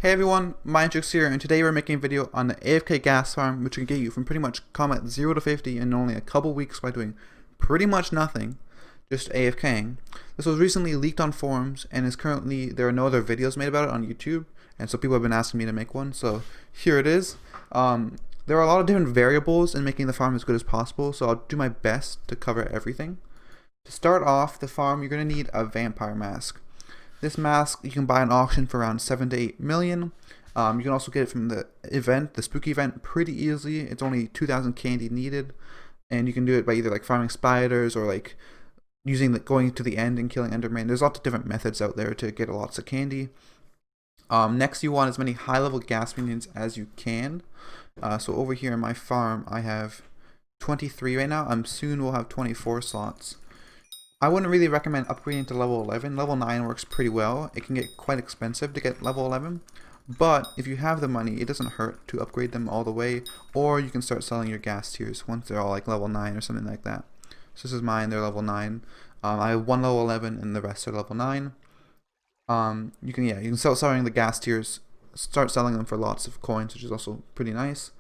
Hey everyone, Hypixel here, and today we're making a video on the AFK Ghast farm, which can get you from pretty much combat 0 to 50 in only a couple weeks by doing pretty much nothing, just AFKing. This was recently leaked on forums, and is currently, there are no other videos made about it on YouTube, and so people have been asking me to make one, so here it is. There are a lot of different variables in making the farm as good as possible, so I'll do my best to cover everything. To start off the farm, you're going to need a vampire mask. This mask you can buy an auction for around 7 to 8 million. You can also get it from the event, the spooky event, pretty easily. It's only 2,000 candy needed, and you can do it by either like farming spiders or like going to the end and killing Enderman. There's lots of different methods out there to get lots of candy. Next, you want as many high-level ghast minions as you can. So over here in my farm, I have 23 right now. Soon will have 24 slots. I wouldn't really recommend upgrading to level 11. Level 9 works pretty well. It can get quite expensive to get level 11. But if you have the money, it doesn't hurt to upgrade them all the way. Or you can start selling your ghast tiers once they're all like level 9 or something like that. So this is mine, they're level 9. I have one level 11 and the rest are level 9. You can start selling the ghast tiers. Start selling them for lots of coins, which is also pretty nice.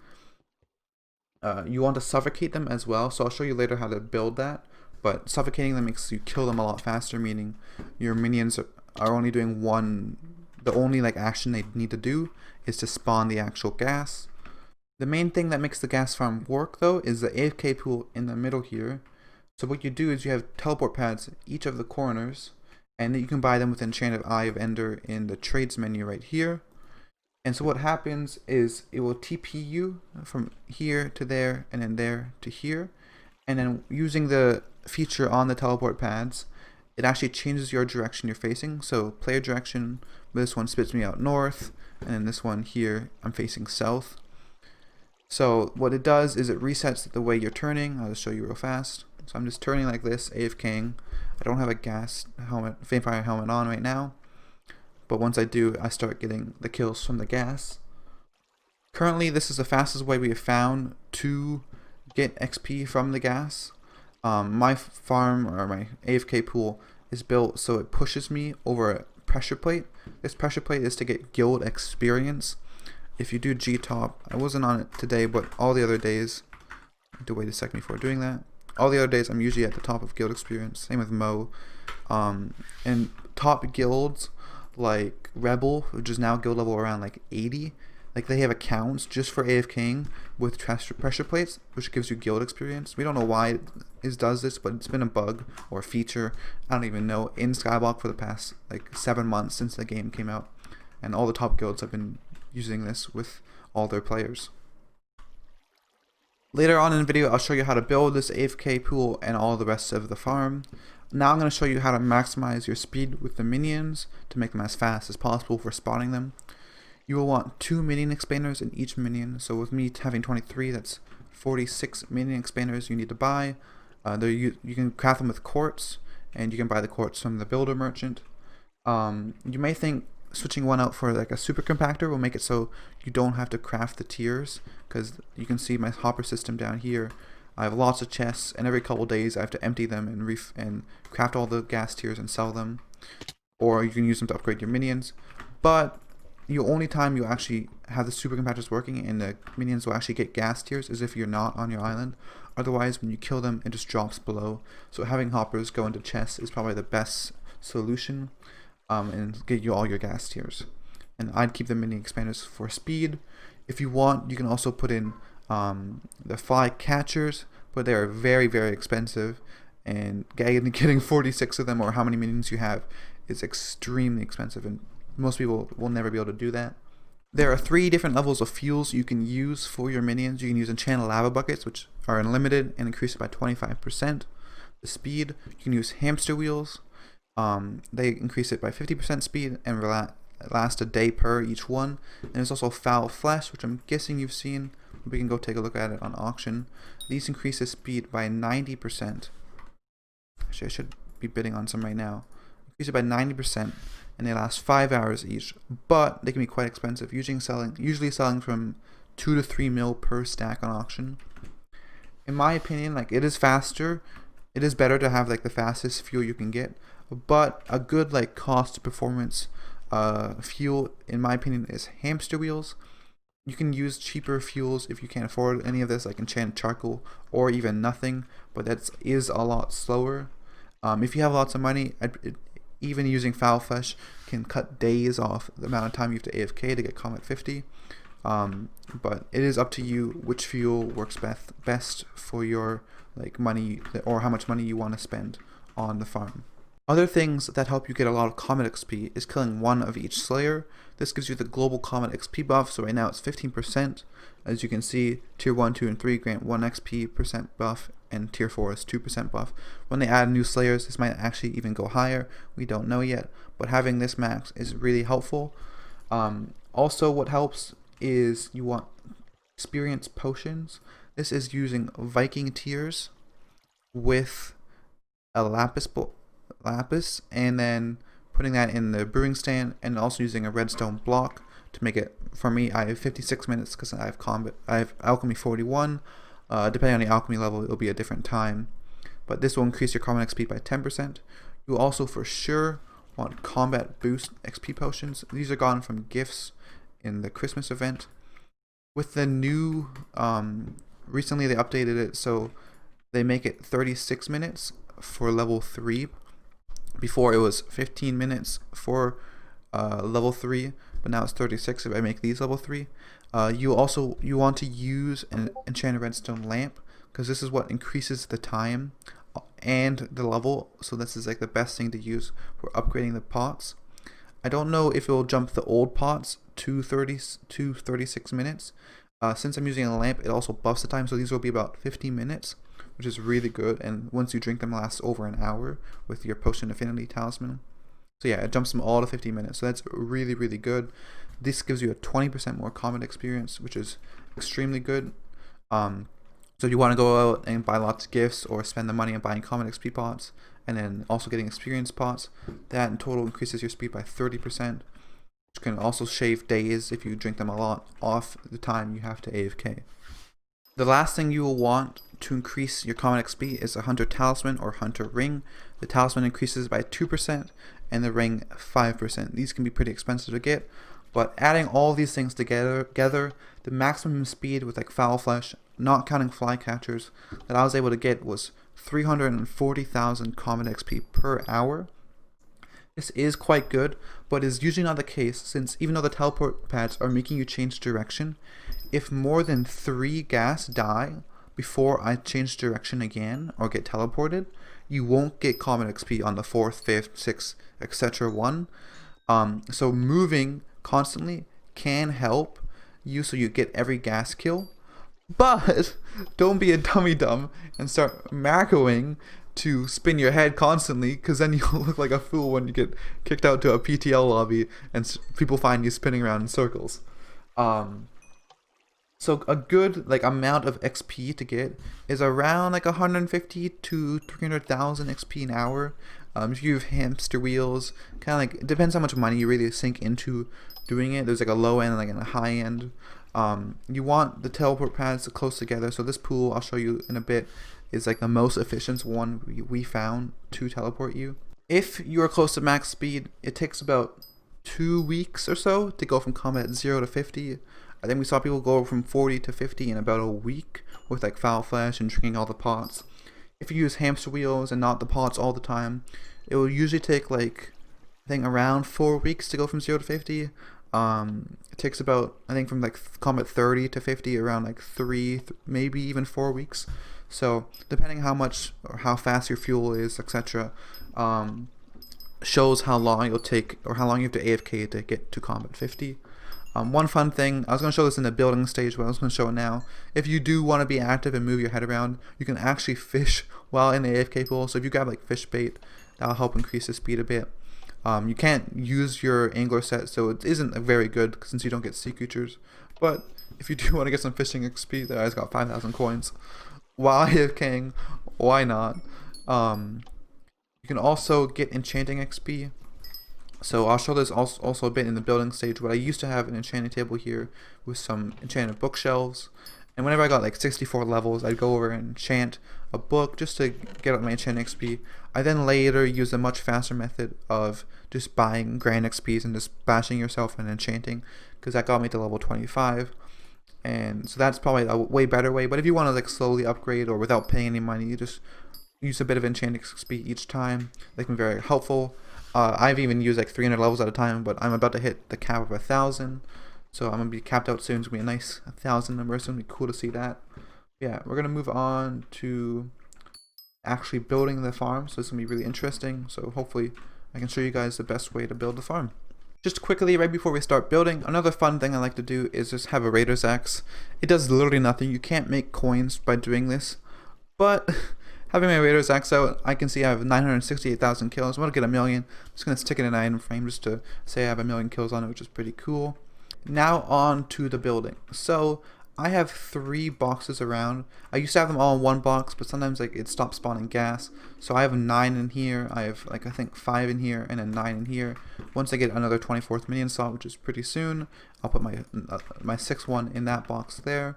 You want to suffocate them as well. So I'll show you later how to build that. But suffocating them makes you kill them a lot faster, meaning your minions are only doing one. The only like action they need to do is to spawn the actual gas. The main thing that makes the gas farm work though is the AFK pool in the middle here. So what you do is you have teleport pads in each of the corners, and you can buy them with Enchanted Eye of Ender in the trades menu right here. And so what happens is it will TP you from here to there and then there to here. And then using the feature on the teleport pads, it actually changes your direction you're facing. So player direction, this one spits me out north, and then this one here I'm facing south. So what it does is it resets the way you're turning. I'll just show you real fast. So I'm just turning like this, AFKing. I don't have a vampire helmet on right now, but once I do, I start getting the kills from the gas. Currently this is the fastest way we have found to get XP from the gas. My farm, or my AFK pool, is built so it pushes me over a pressure plate. This pressure plate is to get guild experience. If you do G-top, I wasn't on it today, but all the other days, I have to wait a second before doing that. All the other days I'm usually at the top of guild experience, same with Mo. And top guilds like Rebel, which is now guild level around like 80, like they have accounts just for AFKing with pressure plates, which gives you guild experience. We don't know why it does this, but it's been a bug or a feature, I don't even know, in SkyBlock for the past like 7 months since the game came out, and all the top guilds have been using this with all their players. Later on in the video, I'll show you how to build this AFK pool and all the rest of the farm. Now I'm going to show you how to maximize your speed with the minions to make them as fast as possible for spawning them. You will want 2 minion expanders in each minion. So with me having 23, that's 46 minion expanders you need to buy. You can craft them with quartz, and you can buy the quartz from the builder merchant. You may think switching one out for like a super compactor will make it so you don't have to craft the tiers, because you can see my hopper system down here. I have lots of chests, and every couple days I have to empty them and craft all the gas tiers and sell them. Or you can use them to upgrade your minions. But the only time you actually have the super compactors working and the minions will actually get gas tiers is if you're not on your island. Otherwise, when you kill them, it just drops below. So having hoppers go into chests is probably the best solution, and get you all your gas tiers. And I'd keep the mini expanders for speed. If you want, you can also put in the fly catchers, but they are very, very expensive, and getting 46 of them, or how many minions you have, is extremely expensive, and most people will never be able to do that. There are 3 different levels of fuels you can use for your minions. You can use enchanted lava buckets, which are unlimited and increase it by 25%. The speed, you can use hamster wheels. They increase it by 50% speed and last a day per each one. And there's also foul flesh, which I'm guessing you've seen. We can go take a look at it on auction. These increase the speed by 90%. Actually, I should be bidding on some right now. Increase it by 90%. And they last 5 hours each, but they can be quite expensive, usually selling from 2 to 3 mil per stack on auction. In my opinion, like, it is faster, it is better to have like the fastest fuel you can get, but a good like cost to performance fuel, in my opinion, is hamster wheels. You can use cheaper fuels if you can't afford any of this, like enchanted charcoal or even nothing, but that is a lot slower. If you have lots of money, even using foul flesh can cut days off the amount of time you have to AFK to get combat 50. But it is up to you which fuel works best for your money, or how much money you want to spend on the farm. Other things that help you get a lot of combat XP is killing one of each Slayer. This gives you the global combat XP buff, so right now it's 15%. As you can see, tier 1, 2, and 3 grant 1 XP percent buff, and tier 4 is 2% buff. When they add new Slayers, this might actually even go higher. We don't know yet, but having this max is really helpful. Also, what helps is you want experience potions. This is using Viking tears with a lapis, and then putting that in the brewing stand, and also using a redstone block to make it. For me, I have 56 minutes because I have alchemy 41. Depending on the alchemy level, it'll be a different time, but this will increase your combat XP by 10%. You also for sure want combat boost XP potions. These are gotten from gifts in the Christmas event. With the new recently they updated it, so they make it 36 minutes for level 3. Before it was 15 minutes for level 3, but now it's 36 if I make these level 3. You want to use an enchanted redstone lamp, because this is what increases the time and the level, so this is the best thing to use for upgrading the pots. I don't know if it will jump the old pots to 36 minutes. Since I'm using a lamp, it also buffs the time, so these will be about 15 minutes, which is really good, and once you drink them, lasts over an hour with your potion affinity talisman. So yeah, it jumps them all to 15 minutes, so that's really, really good. This gives you a 20% more combat experience, which is extremely good. So if you want to go out and buy lots of gifts, or spend the money on buying combat XP pots, and then also getting experience pots, that in total increases your speed by 30%, which can also shave days if you drink them a lot off the time you have to AFK. The last thing you will want to increase your combat XP is a Hunter Talisman or Hunter Ring. The Talisman increases by 2% and the Ring 5%. These can be pretty expensive to get, but adding all these things together, the maximum speed with foul flesh, not counting flycatchers, that I was able to get was 340,000 combat XP per hour. This is quite good, but is usually not the case, since even though the teleport pads are making you change direction, if more than 3 gas die before I change direction again or get teleported, you won't get combat XP on the 4th, 5th, 6th, etc. one. So moving constantly can help you so you get every gas kill, but don't be a dummy dumb and start macroing to spin your head constantly, because then you'll look like a fool when you get kicked out to a PTL lobby and people find you spinning around in circles. So a good amount of XP to get is around 150 to 300,000 XP an hour. If you have hamster wheels, it depends how much money you really sink into doing it. There's a low end and a high end. You want the teleport pads close together, so this pool I'll show you in a bit is the most efficient one we found to teleport you. If you are close to max speed, it takes about 2 weeks or so to go from combat 0 to 50. I think we saw people go from 40 to 50 in about a week with foul flesh and drinking all the pots. If you use hamster wheels and not the pots all the time, it will usually take I think around 4 weeks to go from 0 to 50. It takes about, I think, from combat 30 to 50 around 3, maybe even 4 weeks. So depending how much or how fast your fuel is, etc., shows how long it'll take or how long you have to AFK to get to combat 50. One fun thing, I was going to show this in the building stage, but I was going to show it now. If you do want to be active and move your head around, you can actually fish while in the AFK pool. So if you grab fish bait, that'll help increase the speed a bit. You can't use your angler set, so it isn't very good since you don't get sea creatures. But if you do want to get some fishing XP, that guy's got 5,000 coins while AFKing, why not? You can also get enchanting XP. So I'll show this also a bit in the building stage, but I used to have an enchanting table here with some enchanted bookshelves, And whenever I got like 64 levels, I'd go over and enchant a book just to get up my enchant XP. I then later used a much faster method of just buying grand XPs and just bashing yourself and enchanting, because that got me to level 25. And so that's probably a way better way. But if you want to like slowly upgrade or without paying any money, you just use a bit of enchanting XP each time. They can be very helpful. I've even used like 300 levels at a time, but I'm about to hit the cap of 1,000. So I'm going to be capped out soon. It's going to be a nice 1,000 number. It's going to be cool to see that. Yeah, we're going to move on to actually building the farm. So it's going to be really interesting. So hopefully I can show you guys the best way to build the farm. Just quickly, right before we start building, another fun thing I like to do is just have a Raider's Axe. It does literally nothing. You can't make coins by doing this. But having my Raider's Axe out, I can see I have 968,000 kills. I want to get 1,000,000. I'm just going to stick it in an item frame just to say I have 1,000,000 kills on it, which is pretty cool. Now on to the building. So I have 3 boxes around. I used to have them all in one box, but sometimes like it stops spawning gas. So I have 9 in here. I have like I think 5 in here and then 9 in here. Once I get another 24th minion slot, which is pretty soon, I'll put my 6th one in that box there.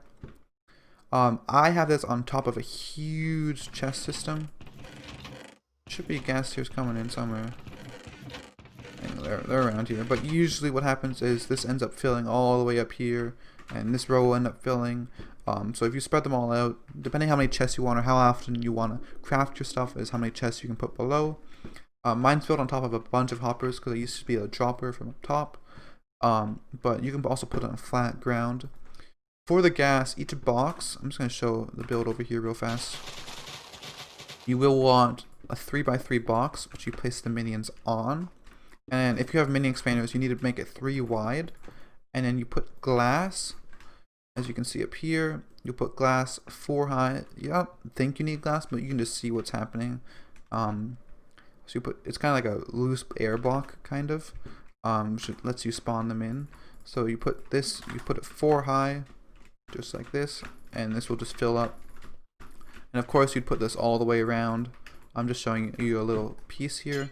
I have this on top of a huge chest system. Should be gas tiers coming in somewhere. They're around here, but usually what happens is this ends up filling all the way up here, and this row will end up filling. So if you spread them all out, depending how many chests you want or how often you want to craft your stuff, is how many chests you can put below. Mine's built on top of a bunch of hoppers because I used to be a dropper from up top, but you can also put it on flat ground. For the gas, each box, I'm just going to show the build over here real fast. You will want a 3x3 box, which you place the minions on. And if you have mini expanders, you need to make it 3 wide. And then you put glass, as you can see up here. You put glass 4 high. You don't think you need glass, but you can just see what's happening. So you put, it's kind of like a loose air block, kind of, which lets you spawn them in. So you put this, you put it 4 high, just like this, and this will just fill up. And of course you'd put this all the way around. I'm just showing you a little piece here.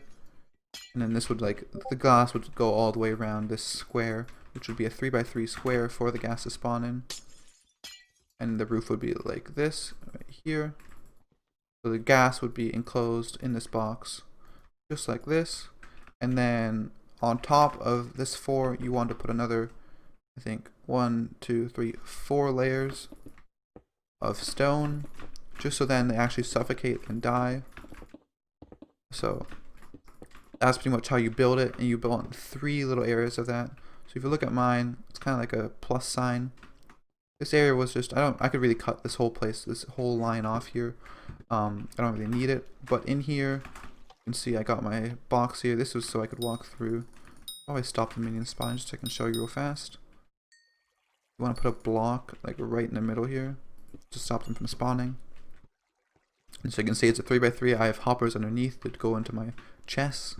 And then this would, like, the glass would go all the way around this square, which would be a 3x3 square for the gas to spawn in. And the roof would be like this, right here. So the gas would be enclosed in this box, just like this. And then on top of this 4, you want to put another, I think, 1, 2, 3, 4 layers of stone, just so then they actually suffocate and die. So that's pretty much how you build it, and you build 3 little areas of that. So if you look at mine, it's kind of like a plus sign. This area was just, I could really cut this whole place, this whole line off here. I don't really need it, but in here, you can see I got my box here. This was so I could walk through. Always stop the minion spawn just so I can show you real fast. You want to put a block like right in the middle here to stop them from spawning. And so you can see it's a 3x3. I have hoppers underneath that go into my chests,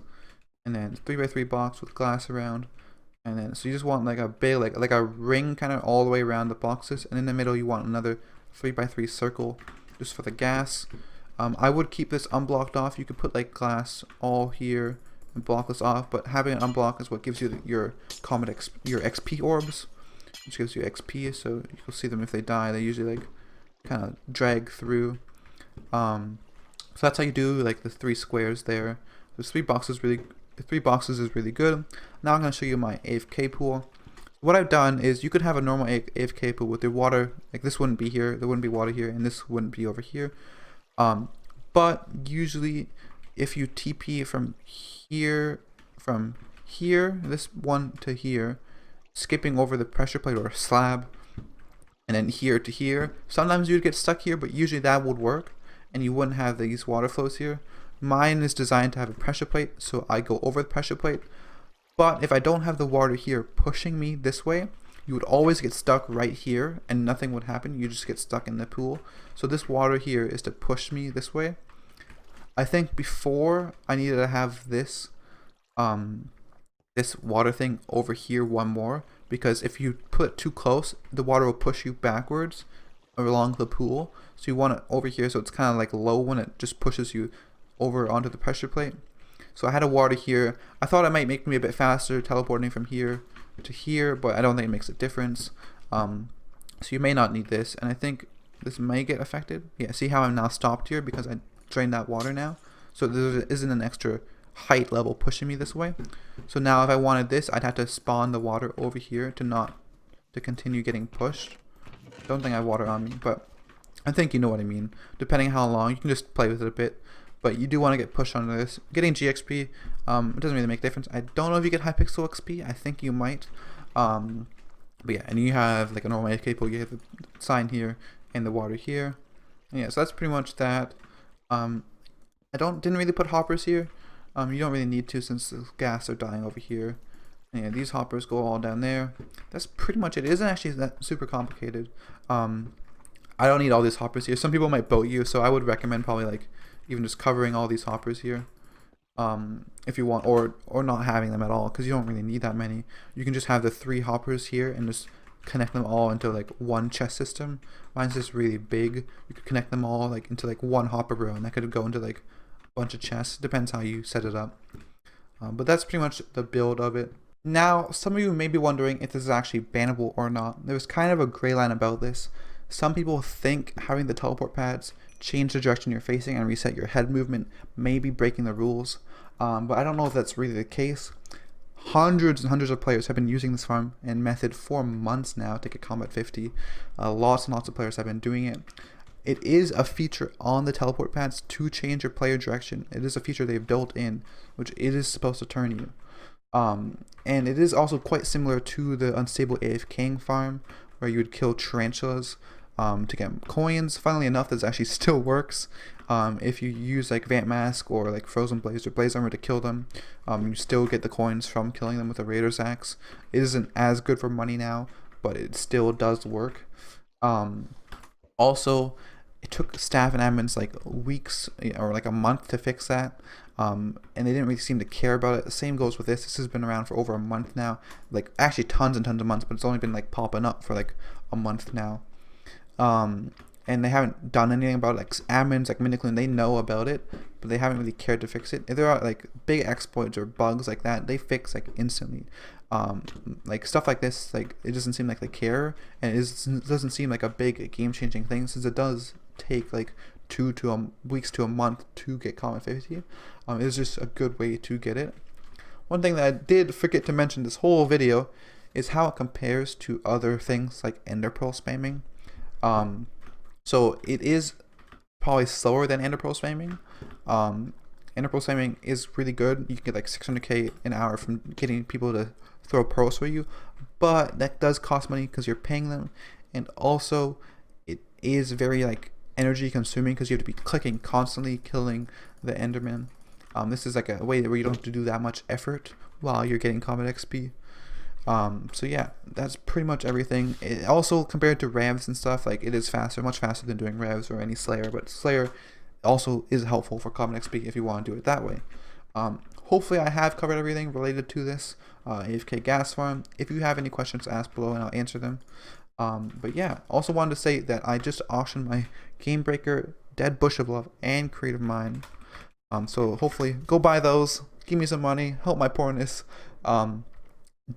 and then 3x3 box with glass around. And then so you just want like a big like a ring kind of all the way around the boxes, and in the middle you want another 3x3 circle just for the gas. I would keep this unblocked off. You could put like glass all here and block this off, but having it unblocked is what gives you your your XP orbs, which gives you XP. So you'll see them if they die. They usually like kind of drag through. So that's how you do like the 3 squares there. There's 3 boxes really. 3 boxes is really good. Now I'm going to show you my AFK pool. What I've done is you could have a normal AFK pool with the water, like this wouldn't be here, there wouldn't be water here, and this wouldn't be over here. But usually if you TP from here, this one to here, skipping over the pressure plate or slab, and then here to here, sometimes you'd get stuck here, but usually that would work, and you wouldn't have these water flows here. Mine is designed to have a pressure plate, so I go over the pressure plate. But if I don't have the water here pushing me this way, you would always get stuck right here and nothing would happen. You just get stuck in the pool. So this water here is to push me this way. I think before I needed to have this this water thing over here one more, because if you put it too close, the water will push you backwards along the pool. So you want it over here so it's kind of like low when it just pushes you over onto the pressure plate. So I had a water here. I thought it might make me a bit faster teleporting from here to here, but I don't think it makes a difference. So So you may not need this, and I think this may get affected. Yeah, see how I'm now stopped here because I drained that water now. So there isn't an extra height level pushing me this way. So now if I wanted this, I'd have to spawn the water over here to continue getting pushed. Don't think I have water on me, but I think you know what I mean. Depending on how long, you can just play with it a bit. But you do want to get pushed onto this. Getting GXP, it doesn't really make a difference. I don't know if you get Hypixel XP. I think you might. But yeah, and you have like a normal AFK pool. You have the sign here and the water here. And yeah, so that's pretty much that. I didn't really put hoppers here. You don't really need to since the gas are dying over here. And yeah, these hoppers go all down there. That's pretty much it. It isn't actually that super complicated. I don't need all these hoppers here. Some people might boat you, so I would recommend probably like even just covering all these hoppers here. If you want, or not having them at all, because you don't really need that many. You can just have the 3 hoppers here and just connect them all into like one chest system. Mine's just really big. You could connect them all like into like one hopper row, and that could go into like a bunch of chests. Depends how you set it up. But that's pretty much the build of it. Now, some of you may be wondering if this is actually bannable or not. There's kind of a gray line about this. Some people think having the teleport pads change the direction you're facing and reset your head movement may be breaking the rules. But I don't know if that's really the case. Hundreds and hundreds of players have been using this farm and method for months now to get combat 50. Lots and lots of players have been doing it. It is a feature on the teleport pads to change your player direction. It is a feature they've built in, which it is supposed to turn you. And it is also quite similar to the unstable AFKing farm, where you would kill tarantulas to get coins. Funnily enough, this actually still works. If you use like Vamp Mask or like Frozen Blaze or Blaze Armor to kill them, you still get the coins from killing them with a Raider's Axe. It isn't as good for money now, but it still does work. Also, it took staff and admins like weeks or like a month to fix that. And they didn't really seem to care about it. The same goes with this. This has been around for over a month now. Like actually tons and tons of months, but it's only been like popping up for like a month now. And they haven't done anything about it. Like admins like Miniclune, they know about it, but they haven't really cared to fix it. If there are like big exploits or bugs like that, they fix like instantly. Like stuff like this, like it doesn't seem like they care, and it doesn't seem like a big game-changing thing, since it does take like 2 weeks to a month to get combat 50. It's just a good way to get it. One thing that I did forget to mention this whole video is how it compares to other things like Ender Pearl spamming. So it is probably slower than Ender Pearl spamming. Ender Pearl spamming is really good. You can get like 600k an hour from getting people to throw pearls for you, but that does cost money because you're paying them, and also it is very like energy consuming because you have to be clicking constantly, killing the Enderman. This is like a way where you don't have to do that much effort while you're getting combat XP. So yeah, that's pretty much everything. It also, compared to revs and stuff, like it is faster, much faster than doing revs or any Slayer, but Slayer also is helpful for combat XP if you want to do it that way. Hopefully I have covered everything related to this AFK Ghast farm. If you have any questions, ask below and I'll answer them. But yeah, also wanted to say that I just auctioned my Game Breaker, Dead Bush of Love, and Creative Mind. So hopefully go buy those, give me some money, help my poorness.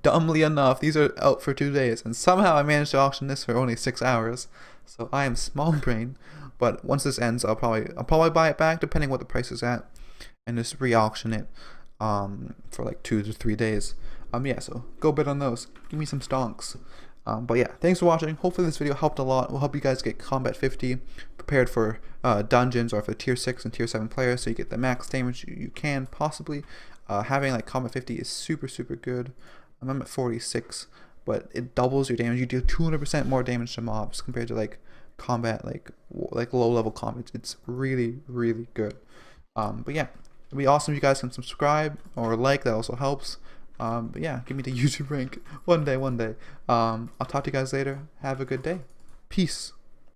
Dumbly enough, these are out for 2 days, and somehow I managed to auction this for only 6 hours. So I am small brain, but once this ends, I'll probably buy it back depending what the price is at, and just re-auction it for like 2 to 3 days. Yeah, so go bid on those. Give me some stonks. But yeah, thanks for watching. Hopefully this video helped a lot. Will help you guys get combat 50 prepared for dungeons or for tier 6 and tier 7 players, so you get the max damage you can possibly. Having like combat 50 is super good. I'm at 46, but it doubles your damage. You do 200% more damage to mobs compared to like combat, like low level combat. It's really good. But yeah, it'd be awesome if you guys can subscribe or like. That also helps. But yeah, give me the YouTube rank one day. I'll talk to you guys later. Have a good day. Peace.